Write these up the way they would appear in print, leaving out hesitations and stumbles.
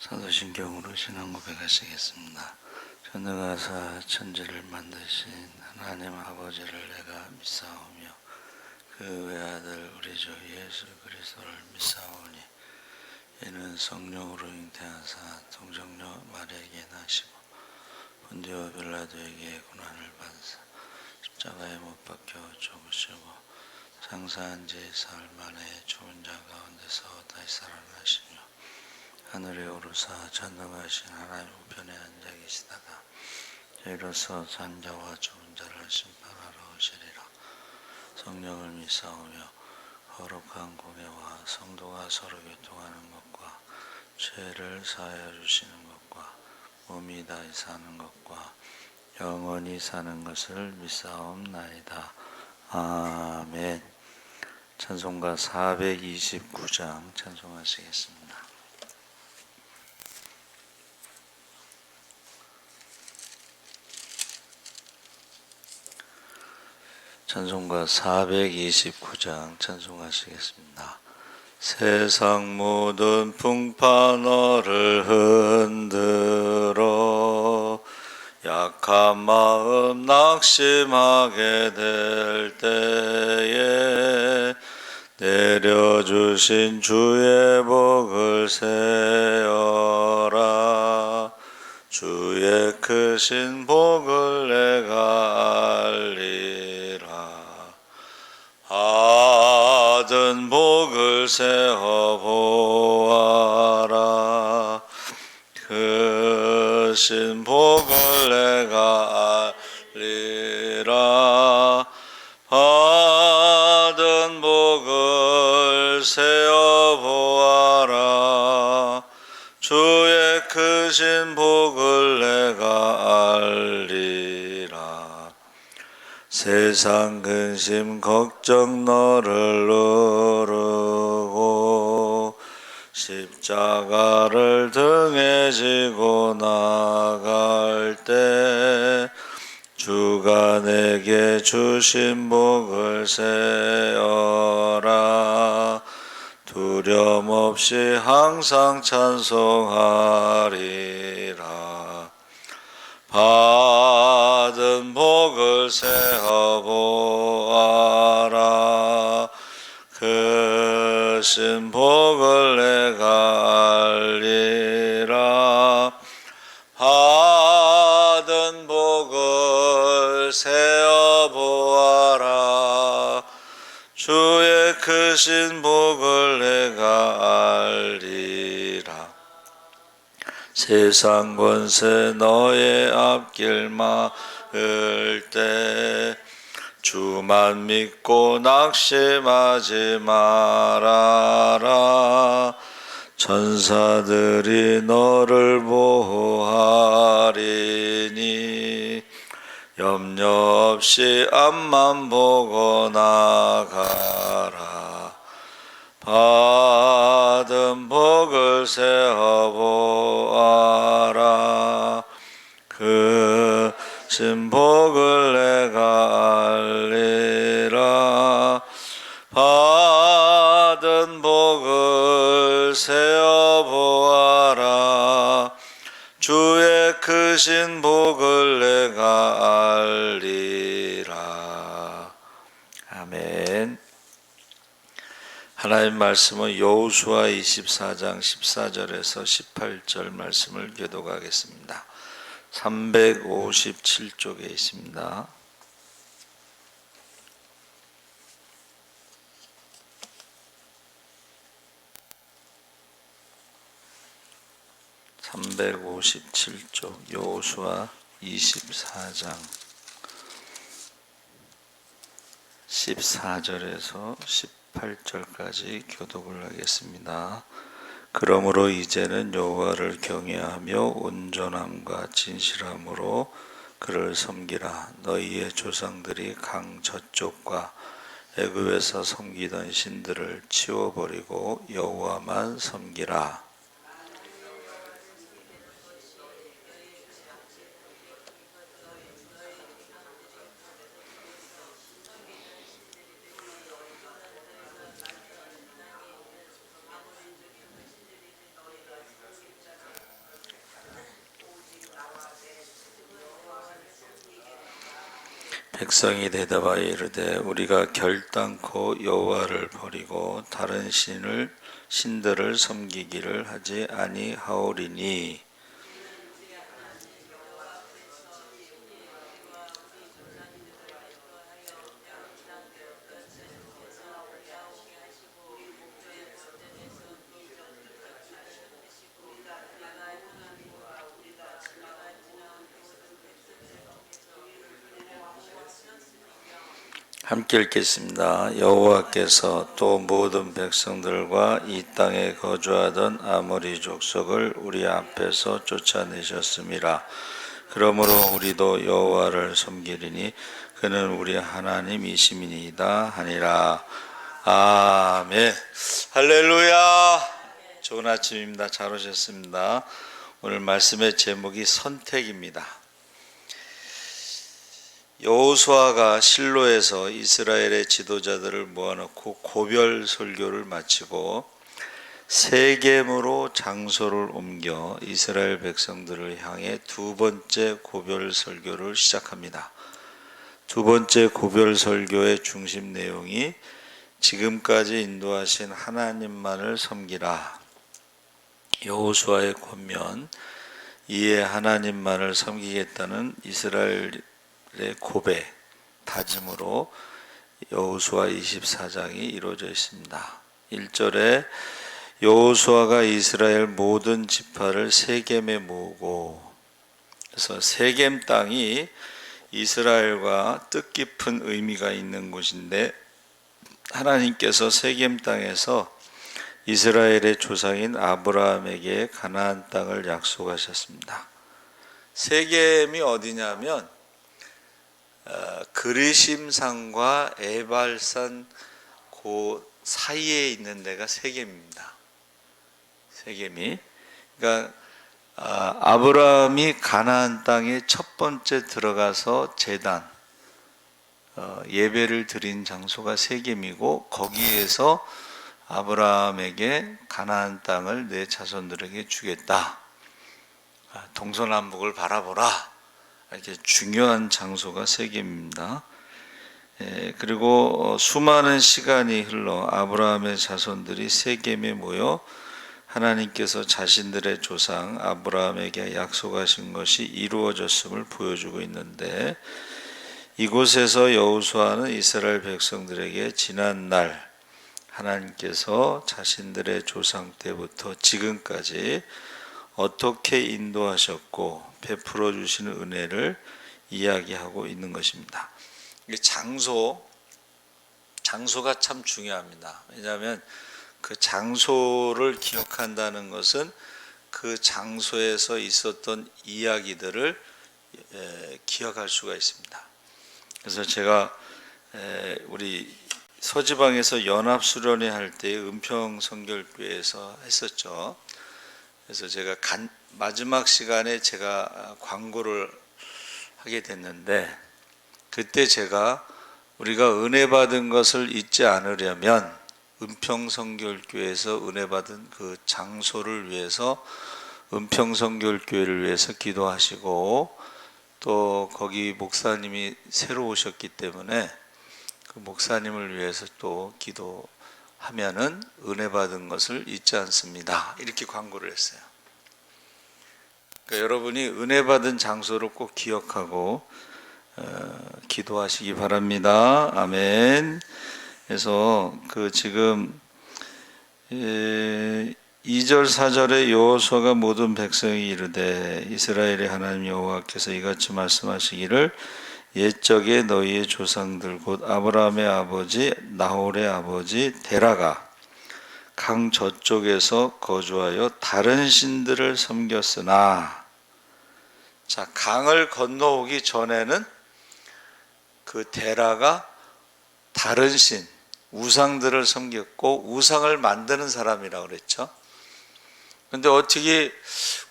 사도신경으로 신앙 고백하시겠습니다. 전능하사 천지를 만드신 하나님 아버지를 내가 믿사오며 그 외아들 우리 주 예수 그리스도를 믿사오니 이는 성령으로 잉태하사 동정녀 마리아에게 나시고 본디오 빌라도에게 고난을 받으사 십자가에 못 박혀 죽으시고 장사한 지 사흘 만에 죽은 자 가운데서 다시 살아나시며 하늘에 오르사 전능하신 하나님 우편에 앉아 계시다가 이로써 산자와 죽은 자를 심판하러 오시리라. 성령을 믿사오며 거룩한 공예와 성도가 서로 교통하는 것과 죄를 사하여 주시는 것과 몸이 다시 사는 것과 영원히 사는 것을 믿사옵나이다. 아멘. 찬송가 429장 찬송하시겠습니다. 찬송가 429장 찬송하시겠습니다. 세상 모든 풍파 너를 흔들어 약한 마음 낙심하게 될 때에 내려주신 주의 복을 세어라. 주의 크신 복을 내가 알리라. 받은 복을 세어 보아라. 크신 복을 내가 알리라. 받은 복을 세어 보아라. 주의 크신 복을 내가 알리라. 세상 근심 걱정 너를 누르고 십자가를 등에 지고 나갈 때 주가 내게 주신 복을 세어라. 두려움 없이 항상 찬송하리라. 받은 복을 세어 보아라. 크신 복을 내가 알리라. 받은 복을 세어 보아라. 주의 크신 복을 내가 알리라. 세상 권세 너의 앞길 막을 때 주만 믿고 낙심하지 말아라. 천사들이 너를 보호하리니 염려 없이 앞만 보고 나가라. 받은 복을 세어 보아라. 크신 복을 내가 알리라. 받은 복을 세어 보아라. 주의 크신 복을 내가 알리라. 아멘. 하나님 말씀은 여호수아 24장 14절에서 18절 말씀을 교독하겠습니다. 357쪽에 있습니다. 여호수아 24장 14절에서 18절까지 교독을 하겠습니다. 그러므로 이제는 여호와를 경외하며 온전함과 진실함으로 그를 섬기라. 너희의 조상들이 강 저쪽과 애굽에서 섬기던 신들을 치워버리고 여호와만 섬기라. 백성이 대답하여 이르되 우리가 결단코 여호와를 버리고 다른 신들을 섬기기를 하지 아니하오리니 함께 읽겠습니다. 여호와께서 또 모든 백성들과 이 땅에 거주하던 아모리 족속을 우리 앞에서 쫓아내셨음이라. 그러므로 우리도 여호와를 섬기리니 그는 우리 하나님이심이니이다 하니라. 아멘. 할렐루야. 좋은 아침입니다. 잘 오셨습니다. 오늘 말씀의 제목이 선택입니다. 여호수아가 실로에서 이스라엘의 지도자들을 모아놓고 고별 설교를 마치고 세겜으로 장소를 옮겨 이스라엘 백성들을 향해 두 번째 고별 설교를 시작합니다. 두 번째 고별 설교의 중심 내용이 지금까지 인도하신 하나님만을 섬기라. 여호수아의 권면, 이에 하나님만을 섬기겠다는 이스라엘의 고백, 다짐으로 여호수아 24장이 이루어져 있습니다. 1절에 여호수아가 이스라엘 모든 지파를 세겜에 모으고, 그래서 세겜 땅이 이스라엘과 뜻깊은 의미가 있는 곳인데 하나님께서 세겜 땅에서 이스라엘의 조상인 아브라함에게 가나안 땅을 약속하셨습니다. 세겜이 어디냐면 그리심산과 에발산 그 사이에 있는 데가 세겜입니다. 세겜이, 그러니까 아브라함이 가나안 땅에 첫 번째 들어가서 제단 예배를 드린 장소가 세겜이고, 거기에서 아브라함에게 가나안 땅을 내 자손들에게 주겠다, 동서남북을 바라보라, 이렇게 중요한 장소가 세겜입니다. 그리고 수많은 시간이 흘러 아브라함의 자손들이 세겜에 모여 하나님께서 자신들의 조상 아브라함에게 약속하신 것이 이루어졌음을 보여주고 있는데, 이곳에서 여호수아는 이스라엘 백성들에게 지난날 하나님께서 자신들의 조상 때부터 지금까지 어떻게 인도하셨고 베풀어 주시는 은혜를 이야기하고 있는 것입니다. 장소가 참 중요합니다. 왜냐하면 그 장소를 기억한다는 것은 그 장소에서 있었던 이야기들을 기억할 수가 있습니다. 그래서 제가 우리 서지방에서 연합수련회 할 때 은평성결교회에서 했었죠. 그래서 제가 마지막 시간에 제가 광고를 하게 됐는데, 그때 제가 우리가 은혜 받은 것을 잊지 않으려면 은평성결교회에서 은혜 받은 그 장소를 위해서 은평성결교회를 위해서 기도하시고, 또 거기 목사님이 새로 오셨기 때문에 그 목사님을 위해서 또 기도하면은 은혜 받은 것을 잊지 않습니다. 이렇게 광고를 했어요. 그러니까 여러분이 은혜 받은 장소를 꼭 기억하고 기도하시기 바랍니다. 아멘. 그래서 그 지금 2절 4절에 여호수아가 모든 백성이 이르되 이스라엘의 하나님 여호와께서 이같이 말씀하시기를 옛적에 너희의 조상들 곧 아브라함의 아버지 나홀의 아버지 데라가 강 저쪽에서 거주하여 다른 신들을 섬겼으나, 자, 강을 건너오기 전에는 그 데라가 다른 신, 우상들을 섬겼고 우상을 만드는 사람이라고 그랬죠. 근데 어떻게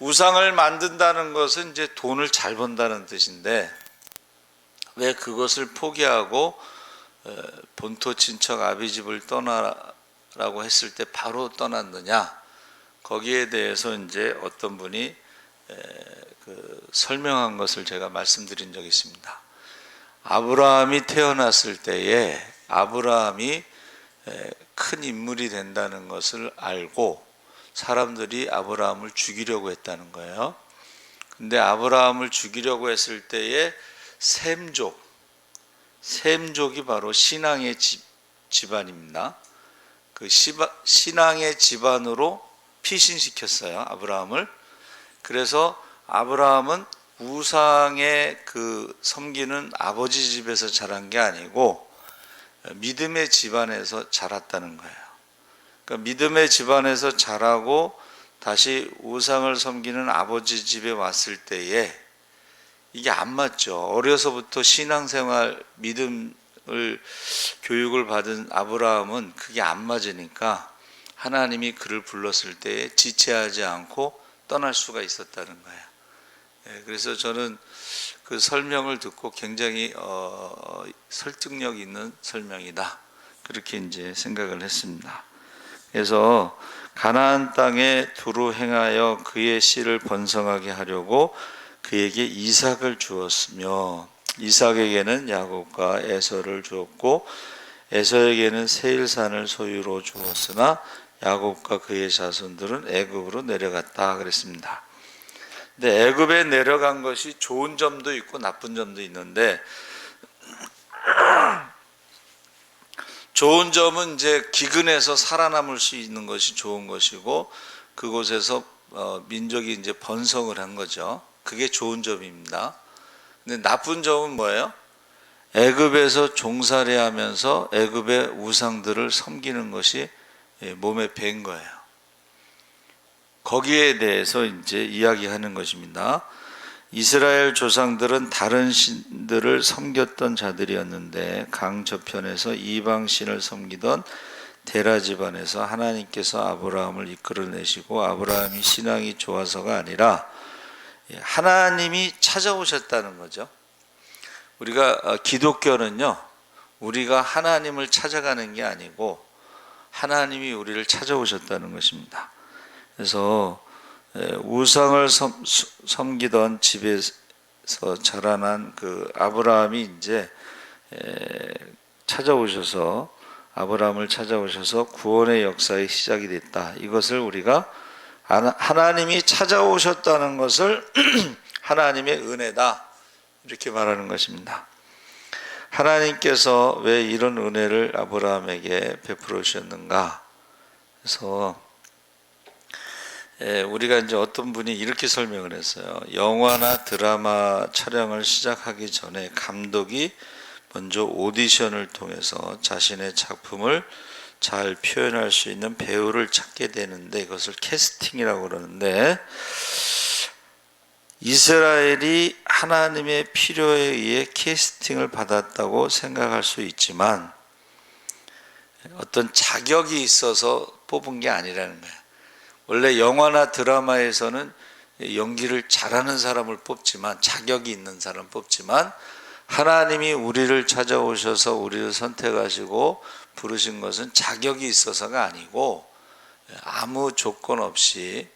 우상을 만든다는 것은 이제 돈을 잘 번다는 뜻인데, 왜 그것을 포기하고 본토 친척 아비집을 떠나라고 했을 때 바로 떠났느냐? 거기에 대해서 이제 어떤 분이 설명한 것을 제가 말씀드린 적이 있습니다. 아브라함이 태어났을 때에 아브라함이 큰 인물이 된다는 것을 알고 사람들이 아브라함을 죽이려고 했다는 거예요. 근데 아브라함을 죽이려고 했을 때에 셈족이 바로 신앙의 집안입니다. 그 신앙의 집안으로 피신시켰어요, 아브라함을. 그래서 아브라함은 우상의 그 섬기는 아버지 집에서 자란 게 아니고 믿음의 집안에서 자랐다는 거예요. 그러니까 믿음의 집안에서 자라고 다시 우상을 섬기는 아버지 집에 왔을 때에 이게 안 맞죠. 어려서부터 신앙생활, 믿음을 교육을 받은 아브라함은 그게 안 맞으니까 하나님이 그를 불렀을 때에 지체하지 않고 떠날 수가 있었다는 거예요. 그래서 저는 그 설명을 듣고 굉장히 설득력 있는 설명이다, 그렇게 이제 생각을 했습니다. 그래서 가나안 땅에 두루 행하여 그의 씨를 번성하게 하려고 그에게 이삭을 주었으며 이삭에게는 야곱과 에서를 주었고 에서에게는 세일산을 소유로 주었으나 야곱과 그의 자손들은 애굽으로 내려갔다 그랬습니다. 근데 애굽에 내려간 것이 좋은 점도 있고 나쁜 점도 있는데, 좋은 점은 이제 기근에서 살아남을 수 있는 것이 좋은 것이고 그곳에서 민족이 이제 번성을 한 거죠. 그게 좋은 점입니다. 근데 나쁜 점은 뭐예요? 애굽에서 종살이하면서 애굽의 우상들을 섬기는 것이 몸에 밴 거예요. 거기에 대해서 이제 이야기하는 것입니다. 이스라엘 조상들은 다른 신들을 섬겼던 자들이었는데 강 저편에서 이방 신을 섬기던 데라 집안에서 하나님께서 아브라함을 이끌어내시고 아브라함이 신앙이 좋아서가 아니라 하나님이 찾아오셨다는 거죠. 우리가 기독교는요, 우리가 하나님을 찾아가는 게 아니고 하나님이 우리를 찾아오셨다는 것입니다. 그래서 우상을 섬기던 집에서 자라난 그 아브라함이 이제 아브라함을 찾아오셔서 구원의 역사의 시작이 됐다. 이것을 우리가 하나님이 찾아오셨다는 것을 하나님의 은혜다, 이렇게 말하는 것입니다. 하나님께서 왜 이런 은혜를 아브라함에게 베풀어 주셨는가? 그래서 우리가 이제 어떤 분이 이렇게 설명을 했어요. 영화나 드라마 촬영을 시작하기 전에 감독이 먼저 오디션을 통해서 자신의 작품을 잘 표현할 수 있는 배우를 찾게 되는데 이것을 캐스팅이라고 그러는데, 이스라엘이 하나님의 필요에 의해 캐스팅을 받았다고 생각할 수 있지만 어떤 자격이 있어서 뽑은 게 아니라는 거예요. 원래 영화나 드라마에서는 연기를 잘하는 사람을 뽑지만, 자격이 있는 사람 뽑지만, 하나님이 우리를 찾아오셔서 우리를 선택하시고 부르신 것은 자격이 있어서가 아니고 아무 조건 없이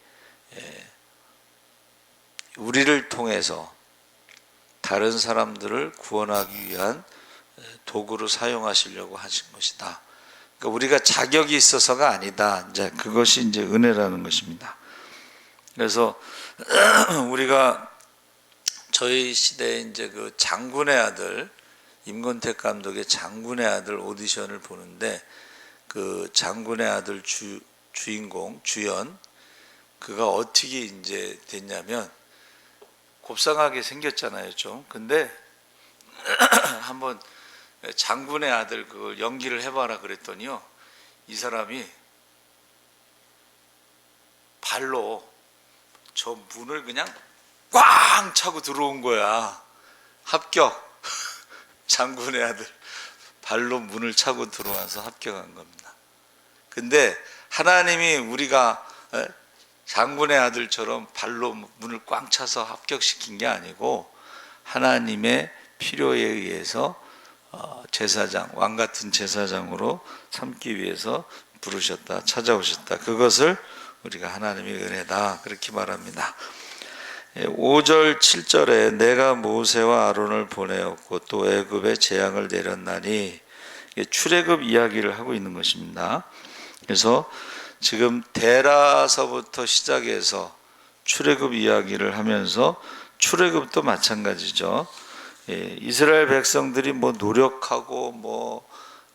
우리를 통해서 다른 사람들을 구원하기 위한 도구로 사용하시려고 하신 것이다. 그러니까 우리가 자격이 있어서가 아니다. 이제 그것이 이제 은혜라는 것입니다. 그래서 우리가 저희 시대에 이제 그 장군의 아들, 임권택 감독의 장군의 아들 오디션을 보는데, 그 장군의 아들 주인공 주연, 그가 어떻게 이제 됐냐면 곱상하게 생겼잖아요, 좀. 근데 한번 장군의 아들 그걸 연기를 해봐라 그랬더니요, 이 사람이 발로 저 문을 그냥 꽝 차고 들어온 거야. 합격. 장군의 아들 발로 문을 차고 들어와서 합격한 겁니다. 근데 하나님이 우리가 장군의 아들처럼 발로 문을 꽝 차서 합격시킨 게 아니고 하나님의 필요에 의해서 제사장, 왕 같은 제사장으로 삼기 위해서 부르셨다, 찾아오셨다. 그것을 우리가 하나님의 은혜다, 그렇게 말합니다. 5절 7절에 내가 모세와 아론을 보내었고 또 애굽에 재앙을 내렸나니, 출애굽 이야기를 하고 있는 것입니다. 그래서 지금 데라서부터 시작해서 출애굽 이야기를 하면서, 출애굽도 마찬가지죠. 이스라엘 백성들이 뭐 노력하고 뭐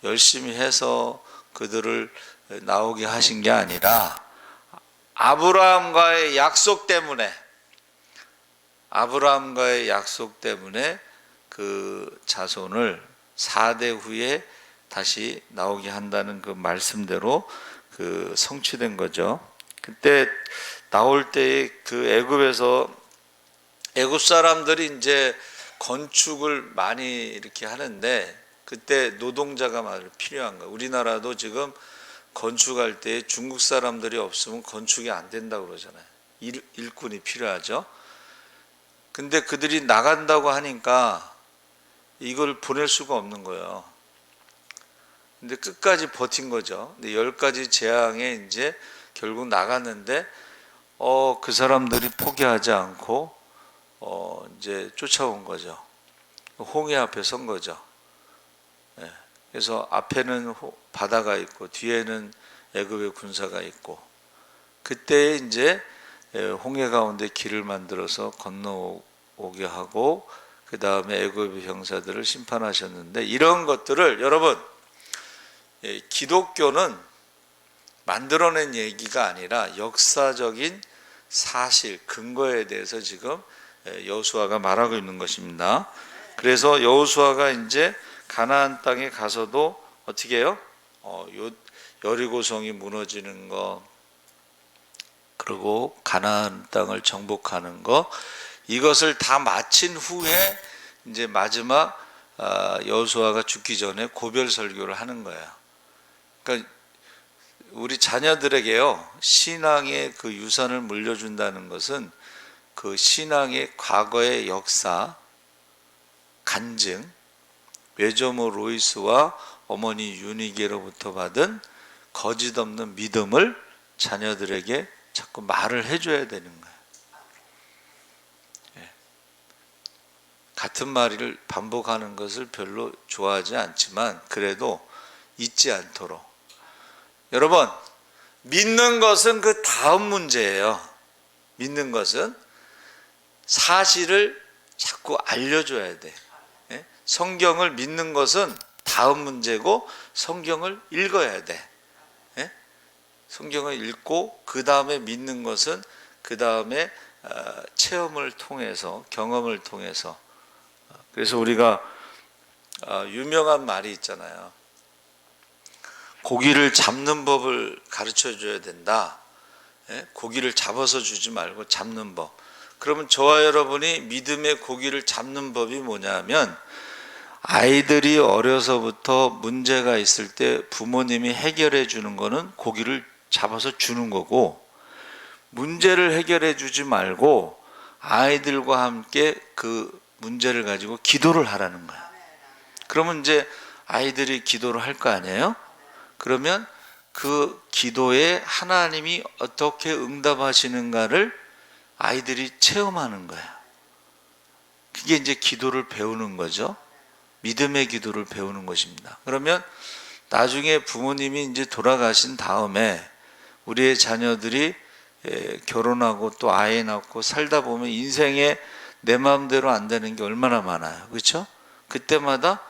열심히 해서 그들을 나오게 하신 게 아니라 아브라함과의 약속 때문에 그 자손을 4대 후에 다시 나오게 한다는 그 말씀대로 그 성취된 거죠. 그때 나올 때에 그 애굽 사람들이 이제 건축을 많이 이렇게 하는데, 그때 노동자가 많이 필요한 거예요. 우리나라도 지금 건축할 때 중국 사람들이 없으면 건축이 안 된다고 그러잖아요. 일꾼이 필요하죠. 근데 그들이 나간다고 하니까 이걸 보낼 수가 없는 거예요. 근데 끝까지 버틴 거죠. 근데 10가지 재앙에 이제 결국 나갔는데, 그 사람들이 포기하지 않고 이제 쫓아온 거죠. 홍해 앞에 선 거죠. 그래서 앞에는 바다가 있고 뒤에는 애굽의 군사가 있고, 그때 이제 홍해 가운데 길을 만들어서 건너오게 하고, 그 다음에 애굽의 병사들을 심판하셨는데, 이런 것들을 여러분, 기독교는 만들어낸 얘기가 아니라 역사적인 사실, 근거에 대해서 지금 여호수아가 말하고 있는 것입니다. 그래서 여호수아가 이제 가나안 땅에 가서도 어떻게 해요? 여리고성이 무너지는 거, 그리고 가나안 땅을 정복하는 거, 이것을 다 마친 후에 이제 마지막 여호수아가 죽기 전에 고별 설교를 하는 거예요. 그러니까 우리 자녀들에게요, 신앙의 그 유산을 물려준다는 것은 그 신앙의 과거의 역사, 간증, 외조모 로이스와 어머니 유니게로부터 받은 거짓 없는 믿음을 자녀들에게 자꾸 말을 해줘야 되는 거예요. 같은 말을 반복하는 것을 별로 좋아하지 않지만 그래도 잊지 않도록. 여러분, 믿는 것은 그 다음 문제예요. 믿는 것은 사실을 자꾸 알려줘야 돼. 성경을 믿는 것은 다음 문제고, 성경을 읽어야 돼. 성경을 읽고 그 다음에 믿는 것은 그 다음에 체험을 통해서, 경험을 통해서. 그래서 우리가 유명한 말이 있잖아요. 고기를 잡는 법을 가르쳐 줘야 된다. 고기를 잡아서 주지 말고 잡는 법. 그러면 저와 여러분이 믿음의 고기를 잡는 법이 뭐냐면, 아이들이 어려서부터 문제가 있을 때 부모님이 해결해 주는 거는 고기를 잡아서 주는 거고, 문제를 해결해 주지 말고 아이들과 함께 그 문제를 가지고 기도를 하라는 거야. 그러면 이제 아이들이 기도를 할 거 아니에요? 그러면 그 기도에 하나님이 어떻게 응답하시는가를 아이들이 체험하는 거야. 그게 이제 기도를 배우는 거죠. 믿음의 기도를 배우는 것입니다. 그러면 나중에 부모님이 이제 돌아가신 다음에 우리의 자녀들이 결혼하고 또 아이 낳고 살다 보면 인생에 내 마음대로 안 되는 게 얼마나 많아요. 그렇죠? 그때마다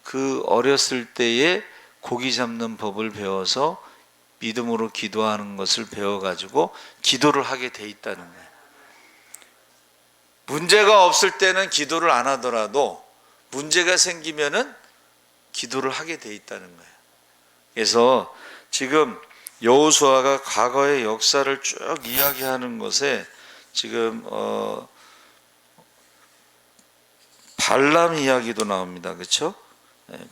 그 어렸을 때에 고기 잡는 법을 배워서 믿음으로 기도하는 것을 배워가지고 기도를 하게 돼 있다는 거예요. 문제가 없을 때는 기도를 안 하더라도 문제가 생기면은 기도를 하게 돼 있다는 거예요. 그래서 지금 여호수아가 과거의 역사를 쭉 이야기하는 것에 지금 발람 이야기도 나옵니다. 그렇죠?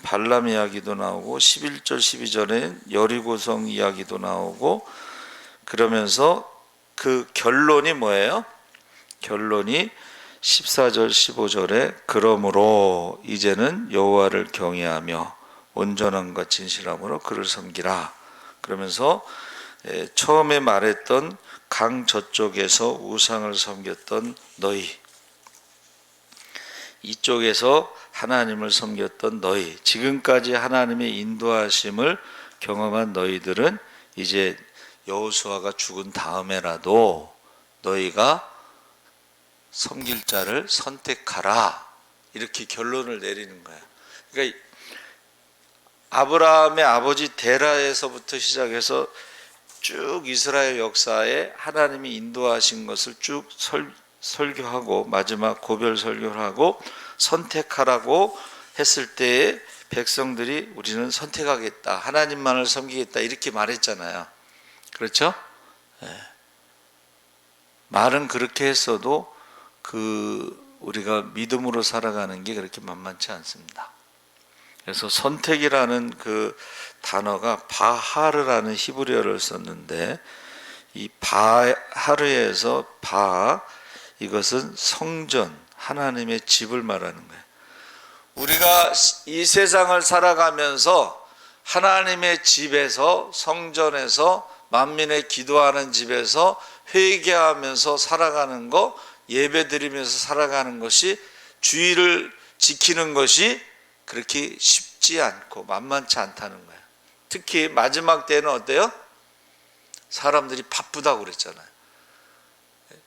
발람 이야기도 나오고 11절 12절에 여리고성 이야기도 나오고, 그러면서 그 결론이 뭐예요? 결론이 14절 15절에 그러므로 이제는 여호와를 경외하며 온전함과 진실함으로 그를 섬기라. 그러면서 처음에 말했던 강 저쪽에서 우상을 섬겼던 너희, 이쪽에서 하나님을 섬겼던 너희, 지금까지 하나님의 인도하심을 경험한 너희들은 이제 여호수아가 죽은 다음에라도 너희가 섬길 자를 선택하라, 이렇게 결론을 내리는 거야. 그러니까 아브라함의 아버지 데라에서부터 시작해서 쭉 이스라엘 역사에 하나님이 인도하신 것을 쭉 설교하고 마지막 고별 설교를 하고 선택하라고 했을 때에 백성들이 우리는 선택하겠다, 하나님만을 섬기겠다, 이렇게 말했잖아요. 그렇죠? 말은 그렇게 했어도 우리가 믿음으로 살아가는 게 그렇게 만만치 않습니다. 그래서 선택이라는 그 단어가 바하르라는 히브리어를 썼는데, 이 바하르에서 이것은 성전, 하나님의 집을 말하는 거예요. 우리가 이 세상을 살아가면서 하나님의 집에서, 성전에서, 만민의 기도하는 집에서 회개하면서 살아가는 거, 예배드리면서 살아가는 것이, 주의를 지키는 것이 그렇게 쉽지 않고 만만치 않다는 거예요. 특히 마지막 때는 어때요? 사람들이 바쁘다고 그랬잖아요.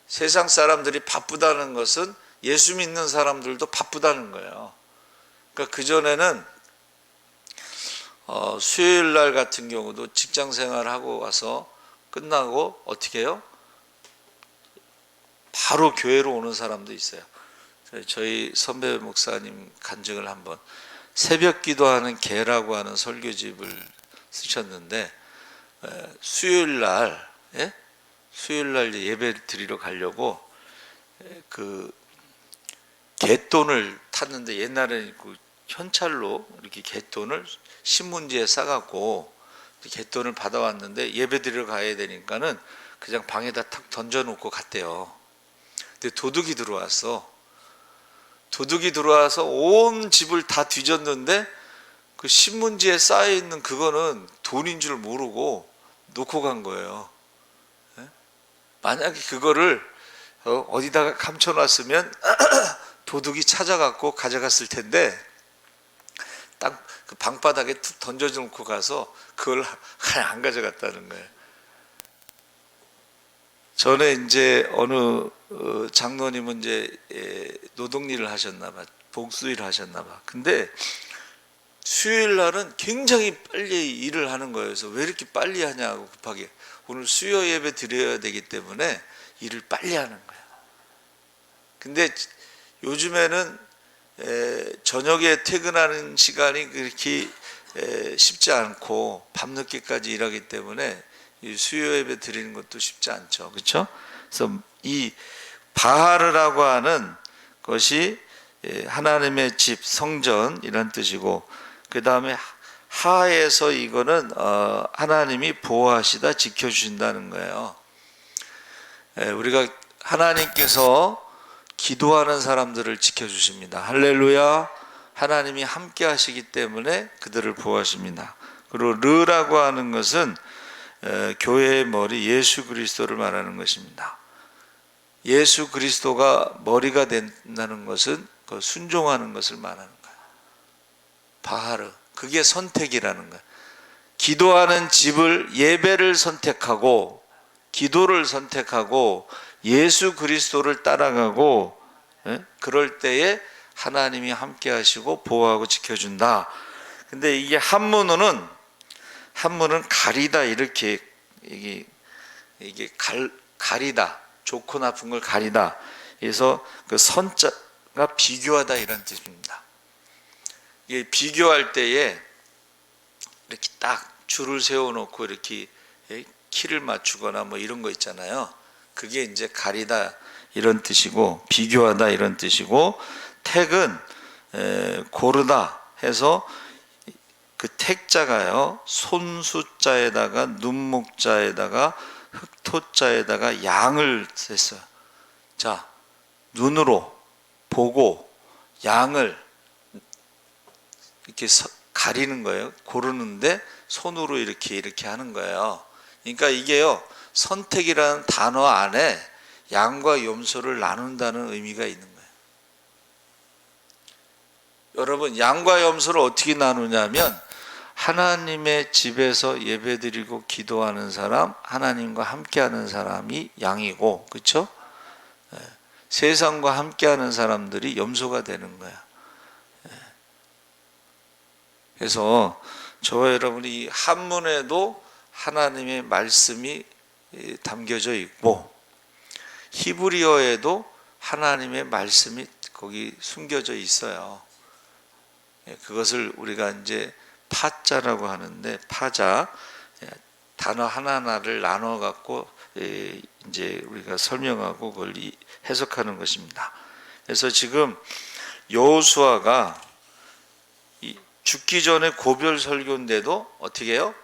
세상 사람들이 바쁘다는 것은 예수 믿는 사람들도 바쁘다는 거예요. 그러니까 그전에는 수요일 날 같은 경우도 직장 생활하고 와서 끝나고 어떻게 해요? 바로 교회로 오는 사람도 있어요. 저희 선배 목사님 간증을 한번, 새벽 기도하는 개라고 하는 설교집을 쓰셨는데, 수요일 날 예배 드리러 가려고 그 갯돈을 탔는데, 옛날에 그 현찰로 이렇게 갯돈을 신문지에 싸갖고 갯돈을 받아왔는데, 예배 드리러 가야 되니까는 그냥 방에다 탁 던져놓고 갔대요. 근데 도둑이 들어와서 온 집을 다 뒤졌는데, 그 신문지에 쌓여있는 그거는 돈인 줄 모르고 놓고 간 거예요. 만약에 그거를 어디다가 감춰놨으면 도둑이 찾아갖고 가져갔을 텐데, 딱 그 방바닥에 툭 던져놓고 가서 그걸 그냥 안 가져갔다는 거예요. 전에 이제 어느 장로님은 이제 노동일을 하셨나봐, 복수일을 하셨나봐. 근데 수요일 날은 굉장히 빨리 일을 하는 거예요. 그래서 왜 이렇게 빨리 하냐고, 급하게 오늘 수요 예배 드려야 되기 때문에 일을 빨리 하는 거예요. 근데 요즘에는 저녁에 퇴근하는 시간이 그렇게 쉽지 않고 밤늦게까지 일하기 때문에 수요 예배 드리는 것도 쉽지 않죠. 그렇죠? 그래서 이 바하르라고 하는 것이 하나님의 집, 성전, 이런 뜻이고, 그 다음에 하에서 이거는 하나님이 보호하시다, 지켜주신다는 거예요. 우리가 하나님께서 기도하는 사람들을 지켜주십니다. 할렐루야. 하나님이 함께 하시기 때문에 그들을 보호하십니다. 그리고 르라고 하는 것은 교회의 머리 예수 그리스도를 말하는 것입니다. 예수 그리스도가 머리가 된다는 것은 그 순종하는 것을 말하는 거예요. 바하르, 그게 선택이라는 거예요. 기도하는 집을, 예배를 선택하고, 기도를 선택하고, 예수 그리스도를 따라가고, 그럴 때에 하나님이 함께 하시고 보호하고 지켜준다. 근데 이게 한문은 가리다, 이렇게 이게 가리다, 좋고 나쁜 걸 가리다. 그래서 그 선자가 비교하다, 이런 뜻입니다. 이게 비교할 때에 이렇게 딱 줄을 세워놓고 이렇게 키를 맞추거나 뭐 이런 거 있잖아요. 그게 이제 가리다, 이런 뜻이고, 비교하다, 이런 뜻이고, 택은 고르다 해서 그 택자가요, 손수자에다가 눈목자에다가 흑토자에다가 양을 셌어요. 자, 눈으로 보고 양을 이렇게 가리는 거예요. 고르는데 손으로 이렇게 하는 거예요. 그러니까 이게요, 선택이라는 단어 안에 양과 염소를 나눈다는 의미가 있는 거예요. 여러분, 양과 염소를 어떻게 나누냐면 하나님의 집에서 예배드리고 기도하는 사람, 하나님과 함께하는 사람이 양이고, 그렇죠? 세상과 함께하는 사람들이 염소가 되는 거야. 그래서 저와 여러분이 이 한문에도 하나님의 말씀이 담겨져 있고 히브리어에도 하나님의 말씀이 거기 숨겨져 있어요. 그것을 우리가 이제 파자라고 하는데, 파자 단어 하나하나를 나눠 갖고 이제 우리가 설명하고 그걸 해석하는 것입니다. 그래서 지금 여호수아가 죽기 전에 고별 설교인데도 어떻게 해요?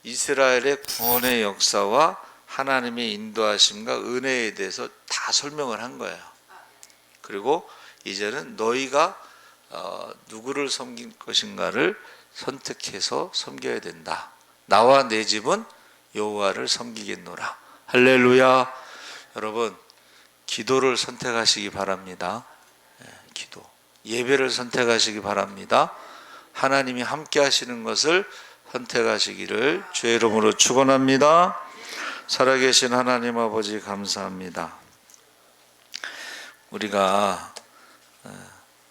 이스라엘의 구원의 역사와 하나님의 인도하심과 은혜에 대해서 다 설명을 한 거예요. 그리고 이제는 너희가 누구를 섬길 것인가를 선택해서 섬겨야 된다. 나와 내 집은 여호와를 섬기겠노라. 할렐루야. 여러분, 기도를 선택하시기 바랍니다. 기도, 예배를 선택하시기 바랍니다. 하나님이 함께 하시는 것을 선택하시기를 주의 이름으로 축원합니다. 살아계신 하나님 아버지, 감사합니다. 우리가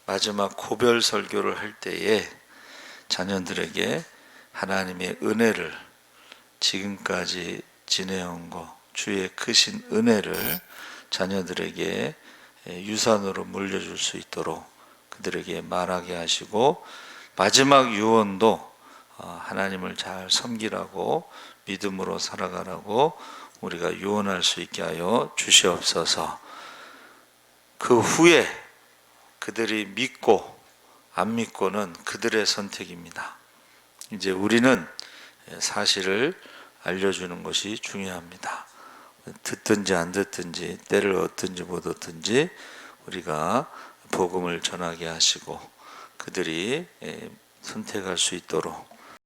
마지막 고별 설교를 할 때에 자녀들에게 하나님의 은혜를, 지금까지 지내온 것, 주의 크신 은혜를 자녀들에게 유산으로 물려줄 수 있도록 그들에게 말하게 하시고, 마지막 유언도 하나님을 잘 섬기라고, 믿음으로 살아가라고 우리가 유언할 수 있게 하여 주시옵소서. 그 후에 그들이 믿고 안 믿고는 그들의 선택입니다. 이제 우리는 사실을 알려주는 것이 중요합니다. 듣든지 안 듣든지, 때를 얻든지 못 얻든지 우리가 복음을 전하게 하시고 그들이 선택할 수 있도록